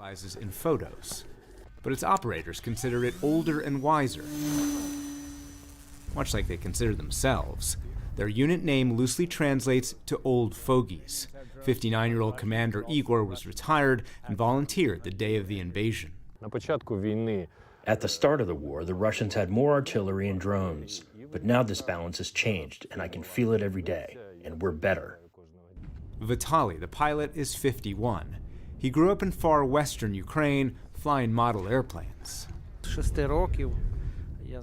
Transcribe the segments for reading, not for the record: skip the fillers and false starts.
Realizes in photos, but its operators consider it older and wiser, much like they consider themselves. Their unit name loosely translates to old fogies. 59-year-old Commander Igor was retired and volunteered the day of the invasion. At the start of the war, the Russians had more artillery and drones, but now this balance has changed, and I can feel it every day, and we're better. Vitaly, the pilot, is 51. He grew up in far western Ukraine, flying model airplanes.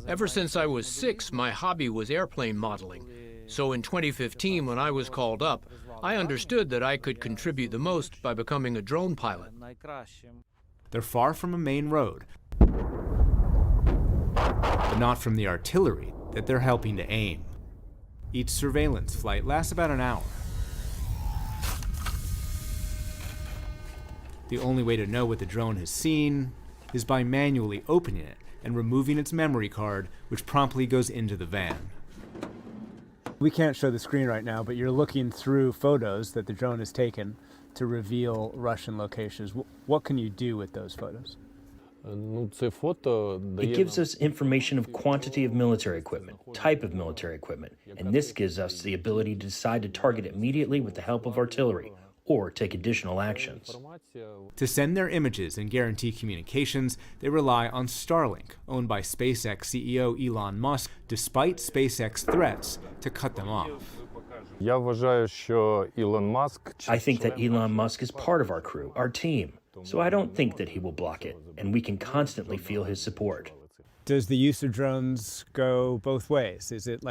Ever since I was 6, my hobby was airplane modeling. So in 2015, when I was called up, I understood that I could contribute the most by becoming a drone pilot. They're far from a main road, but not from the artillery that they're helping to aim. Each surveillance flight lasts about an hour. The only way to know what the drone has seen is by manually opening it and removing its memory card, which promptly goes into the van. We can't show the screen right now, but you're looking through photos that the drone has taken to reveal Russian locations. What can you do with those photos? It gives us information of quantity of military equipment, type of military equipment, and this gives us the ability to decide to target immediately with the help of artillery, or take additional actions. To send their images and guarantee communications, they rely on Starlink, owned by SpaceX CEO Elon Musk, despite SpaceX threats to cut them off. I think that Elon Musk is part of our crew, our team, so I don't think that he will block it, and we can constantly feel his support. Does the use of drones go both ways? Is it like